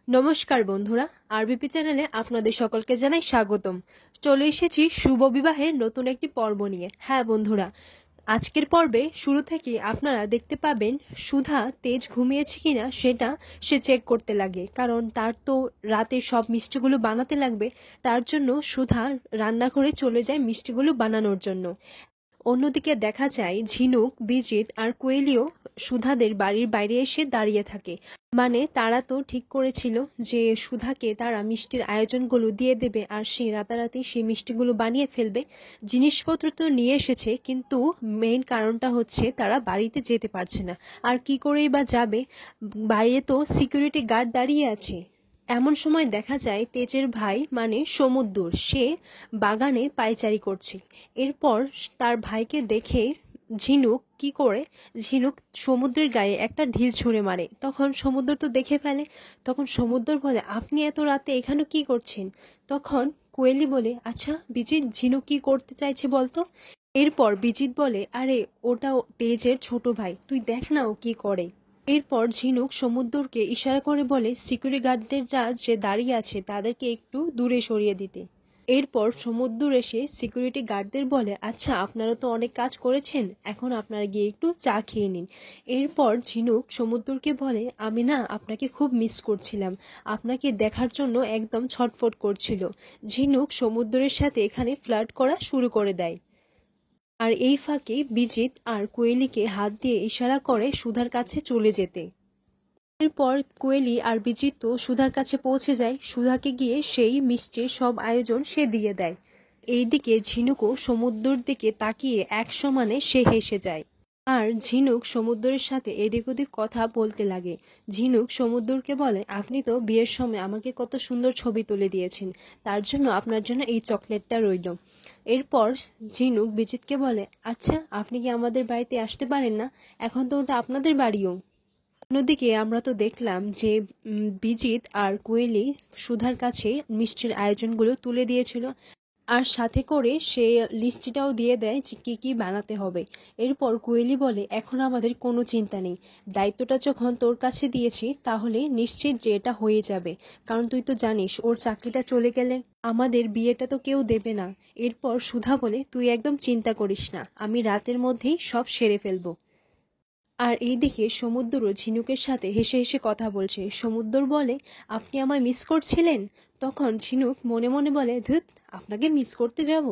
নমস্কার বন্ধুরা, আরবিপি চ্যানেলে আপনাদের সকলকে জানাই স্বাগতম। চলে এসেছি শুভ বিবাহের নতুন একটি পর্ব নিয়ে। হ্যাঁ বন্ধুরা, আজকের পর্বে শুরু থেকে আপনারা দেখতে পাবেন সুধা তেজ ঘুমিয়েছে কিনা সেটা সে চেক করতে লাগে, কারণ তার তো রাতে সব মিষ্টিগুলো বানাতে লাগবে। তার জন্য সুধা রান্নাঘরে চলে যায় মিষ্টিগুলো বানানোর জন্য। অন্যদিকে দেখা যায় ঝিনুক, বিজিত আর কোয়েলিও সুধাদের বাড়ির বাইরে এসে দাঁড়িয়ে থাকে। মানে তারা তো ঠিক করেছিল যে সুধাকে তারা মিষ্টির আয়োজনগুলো দিয়ে দেবে আর সে রাতারাতি সেই মিষ্টিগুলো বানিয়ে ফেলবে। জিনিসপত্র তো নিয়ে এসেছে, কিন্তু মেইন কারণটা হচ্ছে তারা বাড়িতে যেতে পারছে না। আর কি করেই বা যাবে, বাইরে তো সিকিউরিটি গার্ড দাঁড়িয়ে আছে। এমন সময় দেখা যায় তেজের ভাই মানে সমুদ্র, সে বাগানে পায়চারি করছে। এরপর তার ভাইকে দেখে ঝিনুক সমুদ্রের গায়ে একটা ঢিল ছুঁড়ে মারে। তখন সমুদ্র তো দেখে ফেলে। তখন সমুদ্র বলে, আপনি এত রাতে এখানে কি করছেন? তখন কোয়েলি বলে, আচ্ছা বিজিত, ঝিনুক কি করতে চাইছে বলতো? এরপর বিজিত বলে, আরে ওটা তেজের ছোট ভাই, তুই দেখ না ও কি করে। এরপর ঝিনুক সমুদ্রকে ইশারা করে বলে সিকিউরিটি গার্ডদেররা যে দাঁড়িয়ে আছে তাদেরকে একটু দূরে সরিয়ে দিতে। এরপর সমুদ্র এসে সিকিউরিটি গার্ডদের বলে, আচ্ছা আপনারা তো অনেক কাজ করেছেন, এখন আপনারা গিয়ে একটু চা খেয়ে নিন। এরপর ঝিনুক সমুদ্রকে বলে, আমি না আপনাকে খুব মিস করছিলাম, আপনাকে দেখার জন্য একদম ছটফট করছিল। ঝিনুক সমুদ্রের সাথে এখানে ফ্লার্ট করা শুরু করে দেয়। আর এই ফাঁকে বিজিত আর কোয়েলিকে হাত দিয়ে ইশারা করে সুধার কাছে চলে যেতে। এরপর কোয়েলি আর বিজিত তো সুধার কাছে পৌঁছে যায়। সুধাকে গিয়ে সেই মিষ্টির সব আয়োজন সে দিয়ে দেয়। এইদিকে ঝিনুকও সমুদ্রের দিকে তাকিয়ে এক সমানে সে হেসে যায়। আর ঝিনুক সমুদ্রের সাথে এদিক ওদিক কথা বলতে লাগে। ঝিনুক সমুদ্রকে বলে, আপনি তো বিয়ের সময় আমাকে কত সুন্দর ছবি তুলে দিয়েছেন, তার জন্য আপনার জন্য এই চকলেটটা রইল। এরপর ঝিনুক বিজিতকে বলে, আচ্ছা আপনি কি আমাদের বাড়িতে আসতে পারেন না? এখন তো ওটা আপনাদের বাড়িও। অন্যদিকে আমরা তো দেখলাম যে বিজিত আর কোয়েলি সুধার কাছে মিষ্টির আয়োজনগুলো তুলে দিয়েছিল, আর সাথে করে সে লিস্টটাও দিয়ে দেয় যে কী কী বানাতে হবে। এরপর কোয়েলি বলে, এখন আমাদের কোনো চিন্তা নেই, দায়িত্বটা যখন তোর কাছে দিয়েছি তাহলে নিশ্চিত যে এটা হয়ে যাবে, কারণ তুই তো জানিস ওর চাকরিটা চলে গেলে আমাদের বিয়েটা তো কেউ দেবে না। এরপর সুধা বলে, তুই একদম চিন্তা করিস না, আমি রাতের মধ্যেই সব সেরে ফেলবো। আর এইদিকে সমুদ্র ঝিনুকের সাথে হেসে হেসে কথা বলছে। সমুদ্র বলে, আপনি আমায় মিস করছিলেন? তখন ঝিনুক মনে মনে বলে, ধুত, আপনাকে মিস করতে যাব?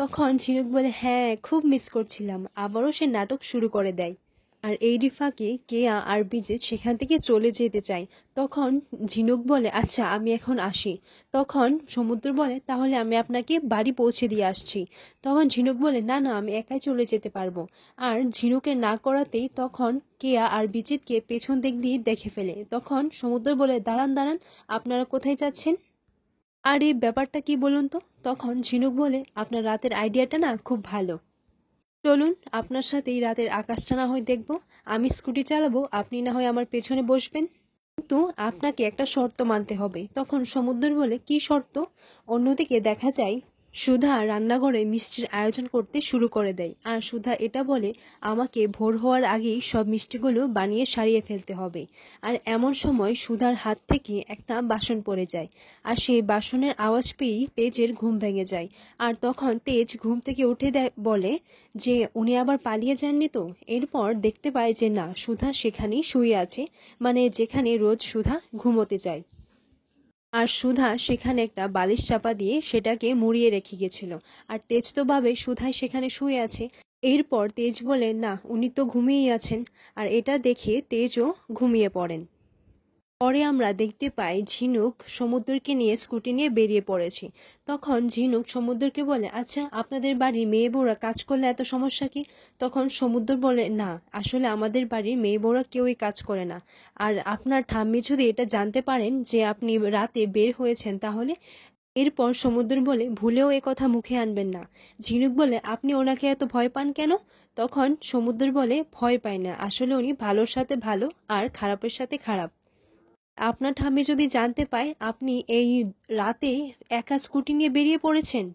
তখন ঝিনুক বলে, হ্যাঁ খুব মিস করছিলাম। আবারও সে নাটক শুরু করে দেয়। আর এই ফাঁকে কেয়া আর বিজিত সেখান থেকে চলে যেতে চায়। তখন ঝিনুক বলে, আচ্ছা আমি এখন আসি। তখন সমুদ্র বলে, তাহলে আমি আপনাকে বাড়ি পৌঁছে দিয়ে আসছি। তখন ঝিনুক বলে, না না, আমি একাই চলে যেতে পারবো। আর ঝিনুকের না করাতেই তখন কেয়া আর বিজিতকে পেছন দিক দিয়ে দেখে ফেলে। তখন সমুদ্র বলে, দাঁড়ান দাঁড়ান, আপনারা কোথায় যাচ্ছেন? আর এই ব্যাপারটা কি বলুন তো? তখন ঝিনুক বলে, আপনার রাতের আইডিয়াটা না খুব ভালো, চলুন আপনার সাথে এই রাতের আকাশটা না হয় দেখবো। আমি স্কুটি চালাবো, আপনি না হয় আমার পেছনে বসবেন, কিন্তু আপনাকে একটা শর্ত মানতে হবে। তখন সমুদ্র বলে, কি শর্ত? অন্যদিকে দেখা যায় সুধা রান্নাঘরে মিষ্টির আয়োজন করতে শুরু করে দেয়। আর সুধা এটা বলে, আমাকে ভোর হওয়ার আগেই সব মিষ্টিগুলো বানিয়ে সারিয়ে ফেলতে হবে। আর এমন সময় সুধার হাত থেকে একটা বাসন পড়ে যায়, আর সেই বাসনের আওয়াজ পেয়েই তেজের ঘুম ভেঙে যায়। আর তখন তেজ ঘুম থেকে উঠে দেয়, বলে যে উনি আবার পালিয়ে যাননি তো? এরপর দেখতে পায় যে না, সুধা সেখানেই শুয়ে আছে, মানে যেখানে রোজ সুধা ঘুমোতে যায়। আর সুধা সেখানে একটা বালিশ চাপা দিয়ে সেটাকে মুড়িয়ে রেখে গেছিল। আর তেজ তো ভাবে সুধাই সেখানে শুয়ে আছে। এরপর তেজ বলে, না উনি তো ঘুমিয়েই আছেন। আর এটা দেখে তেজও ঘুমিয়ে পড়েন। পরে আমরা দেখতে পাই ঝিনুক সমুদ্রকে নিয়ে স্কুটি নিয়ে বেরিয়ে পড়েছে। তখন ঝিনুক সমুদ্রকে বলে, আচ্ছা আপনাদের বাড়ির মেয়ে বউরা কাজ করলে এত সমস্যা কি? তখন সমুদ্র বলে, না আসলে আমাদের বাড়ির মেয়ে বউরা কেউই কাজ করে না। আর আপনার ঠাম্মি যদি এটা জানতে পারেন যে আপনি রাতে বের হয়েছেন তাহলে। এরপর সমুদ্র বলে, ভুলেও এ কথা মুখে আনবেন না। ঝিনুক বলে, আপনি ওনাকে এত ভয় পান কেন? তখন সমুদ্র বলে, ভয় পায় না, আসলে উনি ভালোর সাথে ভালো আর খারাপের সাথে খারাপ। আপনার ঠাম্মি যদি জানতে পায় আপনি এই রাতে একা স্কুটি নিয়ে বেরিয়ে পড়েছেন,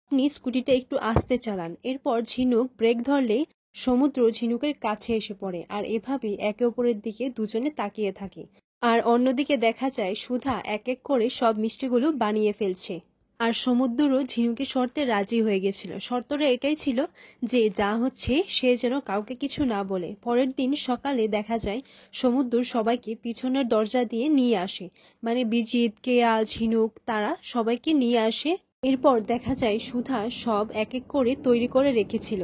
আপনি স্কুটিটা একটু আস্তে চালান। এরপর ঝিনুক ব্রেক ধরলে সমুদ্র ঝিনুকের কাছে এসে পড়ে। আর এভাবেই একে অপরের দিকে দুজনে তাকিয়ে থাকে। আর অন্যদিকে দেখা যায় সুধা এক এক করে সব মিষ্টিগুলো বানিয়ে ফেলছে। আর সমুদ্রও ঝিনুকের শর্তে রাজি হয়ে গেছিল। শর্তটা এটাই ছিল যে যা হচ্ছে সে যেন কাউকে কিছু না বলে। পরের দিন সকালে দেখা যায় সমুদ্র সবাইকে পিছনের দরজা দিয়ে নিয়ে আসে, মানে বিজিত, কেয়া, ঝিনুক তারা সবাইকে নিয়ে আসে। এরপর দেখা যায় সুধা সব এক এক করে তৈরি করে রেখেছিল।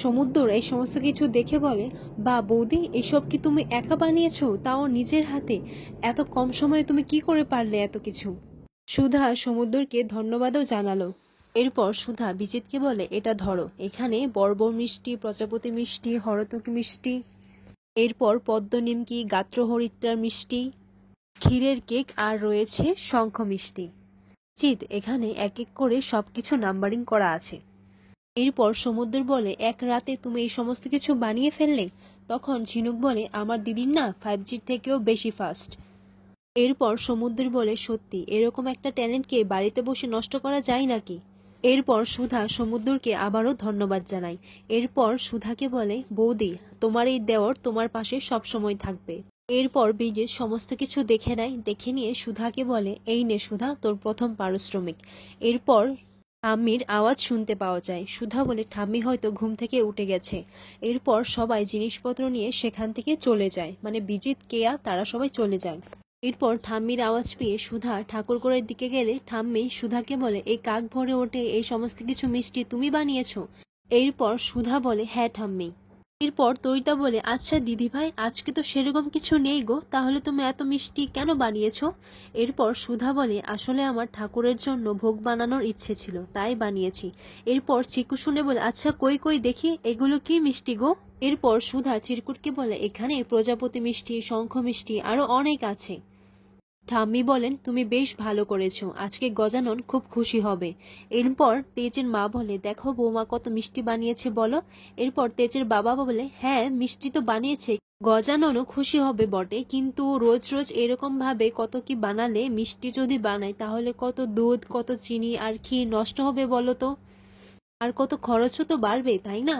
সমুদ্র এই সমস্ত কিছু দেখে বলে, বা বৌদি, এসব কি তুমি একা বানিয়েছো, তাও নিজের হাতে? এত কম সময়ে তুমি কি করে পারলে এত কিছু? সুধা সমুদ্রকে ধন্যবাদও জানালো। এরপর সুধা বিজিতকে বলে, এটা ধরো, এখানে বর্বর মিষ্টি, প্রজাপতি মিষ্টি, হরতকি মিষ্টি, এরপর পদ্ম নিমকি, গাত্রহরিদ্রার মিষ্টি, ক্ষীরের কেক, আর রয়েছে শঙ্খ মিষ্টি। চিত, এখানে এক এক করে সবকিছু নাম্বারিং করা আছে। এরপর সমুদ্র বলে, এক রাতে তুমি এই সমস্ত কিছু বানিয়ে ফেললে? তখন ঝিনুক বলে, আমার দিদির না 5G'র থেকেও বেশি ফাস্ট। এরপর সমুদ্র বলে, সত্যি এরকম একটা ট্যালেন্টকে বাড়িতে বসে নষ্ট করা যায় নাকি? এরপর সুধা সমুদ্রকে আবারও ধন্যবাদ জানায়। এরপর সুধাকে বলে, বৌদি, তোমার এই দেওর তোমার পাশে সব সময় থাকবে। এরপর বিজিত সমস্ত কিছু দেখে নেয়। দেখে নিয়ে সুধাকে বলে, এই নে সুধা, তোর প্রথম পারিশ্রমিক। এরপর ঠাম্মির আওয়াজ শুনতে পাওয়া যায়। সুধা বলে, ঠাম্মি হয়তো ঘুম থেকে উঠে গেছে। এরপর সবাই জিনিসপত্র নিয়ে সেখান থেকে চলে যায়, মানে বিজিত, কেয়া তারা সবাই চলে যায়। এরপর ঠাম্মির আওয়াজ পেয়ে সুধা ঠাকুরঘরের দিকে গেলে ঠাম্মি সুধাকে বলে, এই কাক ভরে ওঠে এই সমস্ত কিছু মিষ্টি তুমি বানিয়েছো? এরপর সুধা বলে, হ্যাঁ ঠাম্মি। এরপর তরিতা বলে, আচ্ছা দিদিভাই, আজকে তো সেরকম কিছু নেই গো, তাহলে তুমি এত মিষ্টি কেন বানিয়েছো? এরপর সুধা বলে, আসলে আমার ঠাকুরের জন্য ভোগ বানানোর ইচ্ছে ছিল, তাই বানিয়েছি। এরপর চিকু শুনে বলে, আচ্ছা কই কই দেখি, এগুলো কি মিষ্টি গো? এরপর সুধা চিরকুটকে বলে, এখানে প্রজাপতি মিষ্টি, শঙ্খ মিষ্টি আরো অনেক আছে। ঠাম্মি বলেন, তুমি বেশ ভালো করেছো, আজকে গজানন খুব খুশি হবে। এরপর তেজের মা বলে, দেখো বৌমা কত মিষ্টি বানিয়েছে বলো। এরপর তেজের বাবা বলে, হ্যাঁ মিষ্টি তো বানিয়েছে, গজাননও খুশি হবে বটে, কিন্তু রোজ রোজ এরকম ভাবে কত কি বানালে, মিষ্টি যদি বানায় তাহলে কত দুধ, কত চিনি আর ক্ষীর নষ্ট হবে বলো তো, আর কত খরচও তো বাড়বে, তাই না?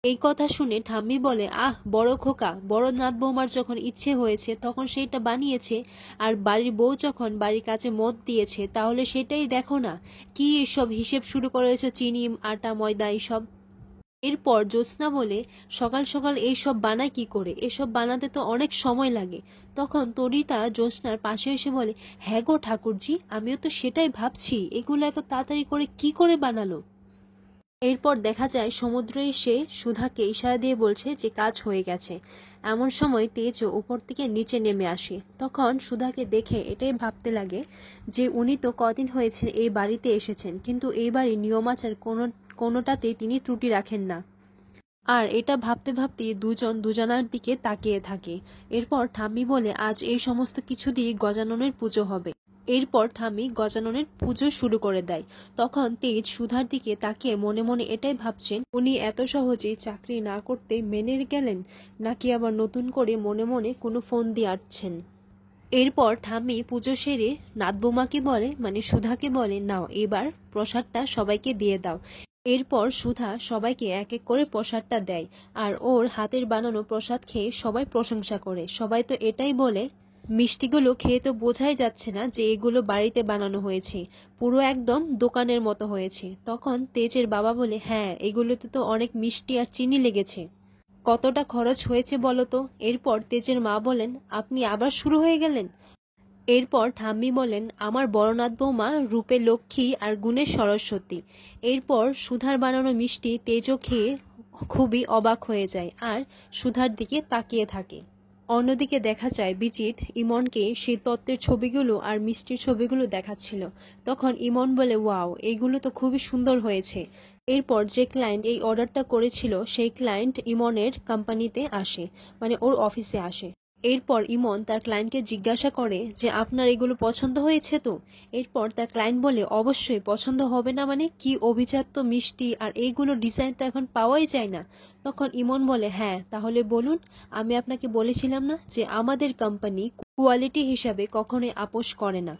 এই কথা শুনে ঠাম্মি বলে, আহ বড় খোকা, বড় নাত বৌমার যখন ইচ্ছে হয়েছে তখন সেইটা বানিয়েছে, আর বাড়ির বউ যখন বাড়ির কাছে মত দিয়েছে তাহলে সেটাই দেখো না, কি এসব হিসেব শুরু করেছো, চিনি, আটা, ময়দা এইসব। এরপর জ্যোৎস্না বলে, সকাল সকাল এইসব বানায় কি করে, এসব বানাতে তো অনেক সময় লাগে। তখন তরিতা জ্যোৎস্নার পাশে এসে বলে, হ্যাঁ গো ঠাকুরজি, আমিও তো সেটাই ভাবছি, এগুলো এত তাড়াতাড়ি করে কি করে বানালো। এরপর দেখা যায় সমুদ্র এসে সুধাকে ইশারা দিয়ে বলছে যে কাজ হয়ে গেছে। এমন সময় তেজও উপর থেকে নিচে নেমে আসে। তখন সুধাকে দেখে এটাই ভাবতে লাগে যে উনি তো কদিন হয়েছে এই বাড়িতে এসেছেন, কিন্তু এই বাড়ির নিয়মাচার কোনোটাতেই তিনি ত্রুটি রাখেন না। আর এটা ভাবতে ভাবতে দুজন দুজনার দিকে তাকিয়ে থাকে। এরপর ঠাম্মি বলে, আজ এই সমস্ত কিছু দিয়ে গজাননের পুজো হবে। এরপর ঠাম্মি গজাননের পুজো শুরু করে দেয়। তখন তেজ সুধার দিকে তাকিয়ে মনে মনে এটাই ভাবছেন, উনি এত সহজেই চাকরি না করতে মেনে গেলেন, নাকি আবার নতুন করে মনে মনে কোনো ফোন দিয়ে আসছেন। এরপর ঠাম্মি পুজো সেরে নাতবৌমাকে বলে, মানে সুধাকে বলে, নাও এবার প্রসাদটা সবাইকে দিয়ে দাও। এরপর সুধা সবাইকে এক এক করে প্রসাদটা দেয়, আর ওর হাতের বানানো প্রসাদ খেয়ে সবাই প্রশংসা করে। সবাই তো এটাই বলে, মিষ্টিগুলো খেয়ে তো বোঝাই যাচ্ছে না যে এগুলো বাড়িতে বানানো হয়েছে, পুরো একদম দোকানের মতো হয়েছে। তখন তেজের বাবা বলে, হ্যাঁ এগুলোতে তো অনেক মিষ্টি আর চিনি লেগেছে, কতটা খরচ হয়েছে বলো তো। এরপর তেজের মা বলেন, আপনি আবার শুরু হয়ে গেলেন। এরপর ঠাম্মি বলেন, আমার বড়নাথ বৌমা রূপে লক্ষ্মী আর গুণে সরস্বতী। এরপর সুধার বানানো মিষ্টি তেজও খেয়ে খুবই অবাক হয়ে যায় আর সুধার দিকে তাকিয়ে থাকে। অন্যদিকে দেখা যায় বিজিত ইমনকে সেই তত্ত্বের ছবিগুলো আর মিষ্টির ছবিগুলো দেখাচ্ছিল। তখন ইমন বলে, ওয়াও, এইগুলো তো খুবই সুন্দর হয়েছে। এরপর যে ক্লায়েন্ট এই অর্ডারটা করেছিল সেই ক্লায়েন্ট ইমনের কোম্পানিতে আসে, মানে ওর অফিসে আসে। এরপর ইমন তার ক্লায়েন্টকে জিজ্ঞাসা করে যে আপনার এগুলো পছন্দ হয়েছে তো? এরপর তার ক্লায়েন্ট বলে, অবশ্যই পছন্দ হবে না, মানে কি অভিজাত মিষ্টি, আর এইগুলো ডিজাইন তো এখন পাওয়াই যায় না। তখন ইমন বলে, হ্যাঁ তাহলে বলুন, আমি আপনাকে বলেছিলাম না যে আমাদের কোম্পানি কোয়ালিটি হিসাবে কখনোই আপোষ করে না।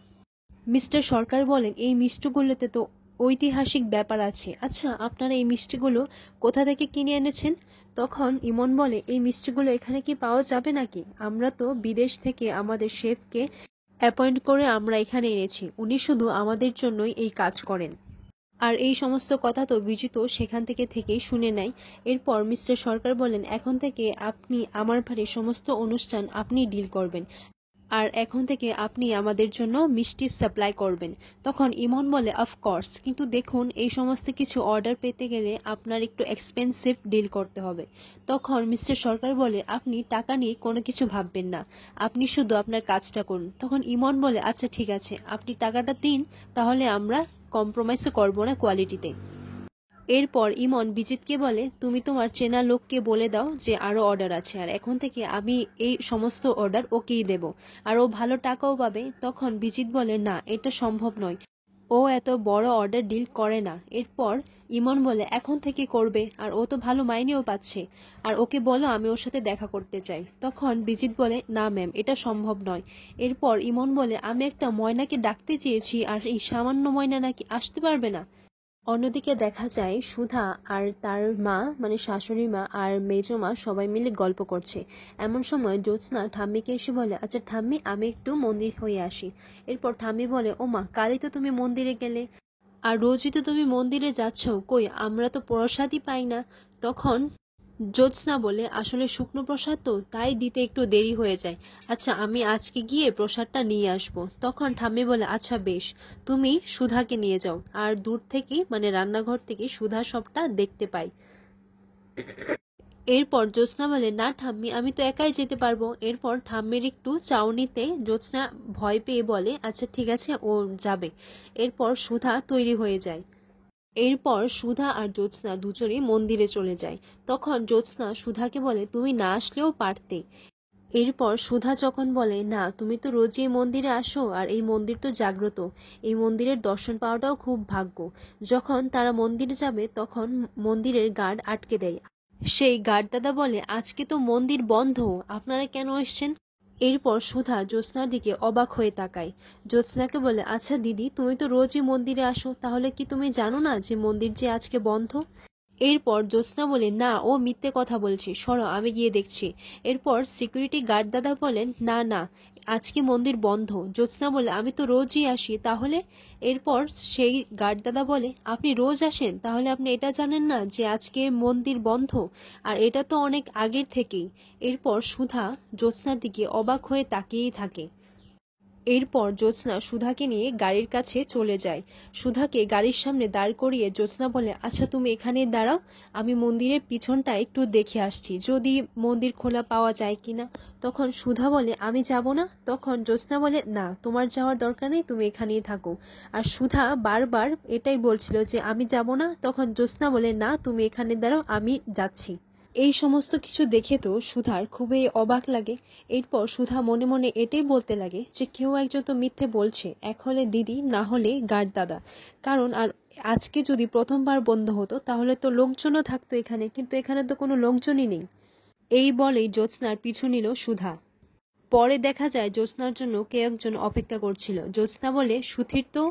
মিস্টার সরকার বলেন, এই মিষ্টিগুলোতে তো ঐতিহাসিক ব্যাপার আছে। আচ্ছা, আপনারা এই মিষ্টিগুলো কোথা থেকে কিনে এনেছেন? তখন ইমন বলে, এই মিষ্টিগুলো এখানে কি পাওয়া যাবে নাকি? আমরা তো বিদেশ থেকে আমাদের শেফকে অ্যাপয়েন্ট করে আমরা এখানে এনেছি, উনি শুধু আমাদের জন্যই এই কাজ করেন। আর এই সমস্ত কথা তো বিজিত সেখান থেকেই শুনে নেয়। এরপর মিস্টার সরকার বলেন, এখন থেকে আপনি আমার ভারে সমস্ত অনুষ্ঠান আপনি ডিল করবেন, আর এখন থেকে আপনি আমাদের জন্য মিষ্টি সাপ্লাই করবেন। তখন ইমন বলে, অফকোর্স, কিন্তু দেখুন এই সমস্ত কিছু অর্ডার পেতে গেলে আপনার একটু এক্সপেন্সিভ ডিল করতে হবে। তখন মিস্টার সরকার বলে, আপনি টাকা নিয়ে কোনো কিছু ভাববেন না, আপনি শুধু আপনার কাজটা করুন। তখন ইমন বলে, আচ্ছা ঠিক আছে, আপনি টাকাটা দিন, তাহলে আমরা কম্প্রোমাইজও করবো না কোয়ালিটিতে। এরপর ইমন বিজিতকে বলে, তুমি তোমার চেনা লোককে বলে দাও যে আরো অর্ডার আছে, আর এখন থেকে আমি এই সমস্ত অর্ডার ওকেই দেব, আর ও ভালো টাকাও পাবে। তখন বিজিত বলে, না, এটা সম্ভব নয়, ও এত বড় অর্ডার ডিল করে না। এরপর ইমন বলে, এখন থেকে করবে, আর ও তো ভালো মাইনেও পাচ্ছে, আর ওকে বলো আমি ওর সাথে দেখা করতে চাই। তখন বিজিত বলে, না ম্যাম, এটা সম্ভব নয়। এরপর ইমন বলে, আমি একটা ময়নাকে ডাকতে চেয়েছি, আর এই সামান্য ময়না নাকি আসতে পারবে না। অন্যদিকে দেখা যায় সুধা আর তার মা, মানে শাশুড়ি মা আর মেজো মা সবাই মিলে গল্প করছে। এমন সময় জ্যোৎস্না ঠাম্মিকে এসে বলে, আচ্ছা ঠাম্মি, আমি একটু মন্দির হয়ে আসি। এরপর ঠাম্মি বলে, ও মা, কালই তো তুমি মন্দিরে গেলে, আর রোজই তো তুমি মন্দিরে যাচ্ছ, কই আমরা তো প্রসাদই পাই না। তখন জ্যোৎস্না বলে, আসলে শুকনো প্রসাদ তো, তাই দিতে একটু দেরি হয়ে যায়। আচ্ছা, আমি আজকে গিয়ে প্রসাদটা নিয়ে আসব। তখন ঠাম্মি বলে, আচ্ছা বেশ, তুমি সুধাকে নিয়ে যাও, আর দূর থেকে, মানে রান্নাঘর থেকে সুধা সবটা দেখতে পাই। এরপর জ্যোৎস্না বলে, না ঠাম্মি, আমি তো একাই যেতে পারবো। এরপর ঠাম্মির একটু চাউনিতে জ্যোৎস্না ভয় পেয়ে বলে, আচ্ছা ঠিক আছে, ও যাবে। এরপর সুধা তৈরি হয়ে যায়। এরপর সুধা আর জ্যোৎস্না দুজনেই মন্দিরে চলে যায়। তখন জ্যোৎস্না সুধাকে বলে, তুমি না আসলেও পারতে। এরপর সুধা যখন বলে, না, তুমি তো রোজই এই মন্দিরে আসো, আর এই মন্দির তো জাগ্রত, এই মন্দিরের দর্শন পাওয়াটাও খুব ভাগ্য। যখন তারা মন্দিরে যাবে তখন মন্দিরের গার্ড আটকে দেয়। সেই গার্ড দাদা বলে, আজকে তো মন্দির বন্ধ, আপনারা কেন এসেছেন? এরপর সুধা জ্যোৎস্নার দিকে অবাক হয়ে তাকায়। জ্যোৎস্নাকে বলে, আচ্ছা দিদি, তুমি তো রোজই মন্দিরে আসো, তাহলে কি তুমি জানো না যে মন্দির যে আজকে বন্ধ? এরপর জ্যোৎস্না বলে, না, ও মিথ্যে কথা বলছে, সরো আমি গিয়ে দেখছি। এরপর সিকিউরিটি গার্ড দাদা বলেন, না না, আজকে মন্দির বন্ধ। জ্যোৎস্না বলে, আমি তো রোজই আসি, তাহলে? এরপর সেই গার্ড দাদা বলে, আপনি রোজ আসেন, তাহলে আপনি এটা জানেন না যে আজকে মন্দির বন্ধ? আর এটা তো অনেক আগের থেকেই। এরপর সুধা জ্যোৎস্নার দিকে অবাক হয়ে তাকিয়েই থাকে। এরপর জ্যোৎস্না সুধাকে নিয়ে গাড়ির কাছে চলে যায়। সুধাকে গাড়ির সামনে দাঁড় করিয়ে জ্যোৎস্না বলে, আচ্ছা তুমি এখানে দাঁড়াও, আমি মন্দিরের পিছনটা একটু দেখে আসছি, যদি মন্দির খোলা পাওয়া যায় কিনা। তখন সুধা বলে, আমি যাব না। তখন জ্যোৎস্না বলে, না, তোমার যাওয়ার দরকার নেই, তুমি এখানেই থাকো। আর সুধা বারবার এটাই বলছিল যে আমি যাব না। তখন জ্যোৎস্না বলে, না, তুমি এখানে দাঁড়াও, আমি যাচ্ছি। এই সমস্ত কিছু দেখে তো সুধার খুবই অবাক লাগে। এরপর সুধা মনে মনে এটাই বলতে লাগে যে কেউ একজন তো মিথ্যে বলছে, এক হলে দিদি, না হলে গার্ড দাদা। কারণ আর আজকে যদি প্রথমবার বন্ধ হতো তাহলে তো লোকজনও থাকতো এখানে, কিন্তু এখানে তো কোনো লোকজনই নেই। এই বলেই জ্যোৎস্নার পিছু নিল সুধা। পরে দেখা যায় জ্যোৎস্নার জন্য কে একজন অপেক্ষা করছিল। জ্যোৎস্না বলে, সুধীর তো।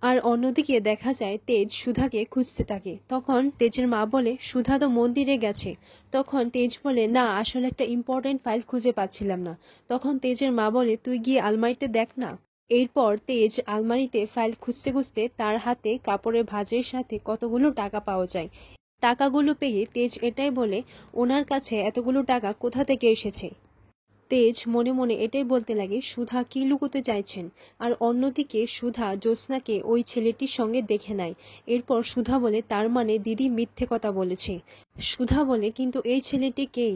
আর অন্যদিকে দেখা যায় তেজ সুধাকে খুঁজতে থাকে। তখন তেজের মা বলে, সুধা তো মন্দিরে গেছে। তখন তেজ বলে, না, আসলে একটা ইম্পর্টেন্ট ফাইল খুঁজে পাচ্ছিলাম না। তখন তেজের মা বলে, তুই গিয়ে আলমারিতে দেখ না। এরপর তেজ আলমারিতে ফাইল খুঁজতে খুঁজতে তার হাতে কাপড়ের ভাঁজের সাথে কতগুলো টাকা পাওয়া যায়। টাকাগুলো পেয়ে তেজ এটাই বলে, ওনার কাছে এতগুলো টাকা কোথা থেকে এসেছে। তেজ মনে মনে এটাই বলতে লাগে, সুধা কি লুকোতে চাইছেন। আর অন্যদিকে সুধা জ্যোৎস্নাকে ওই ছেলেটির সঙ্গে দেখে নেয়। এরপর সুধা বলে, তার মানে দিদি মিথ্যে কথা বলেছে। সুধা বলে, কিন্তু এই ছেলেটি কে,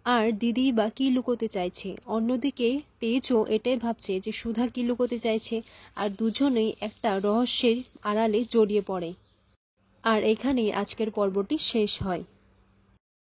আর দিদি বা কি লুকোতে চাইছে? অন্যদিকে তেজও এটাই ভাবছে যে সুধা কি লুকোতে চাইছে, আর দুজনেই একটা রহস্যের আড়ালে জড়িয়ে পড়ে। আর এখানেই আজকের পর্বটি শেষ হয়।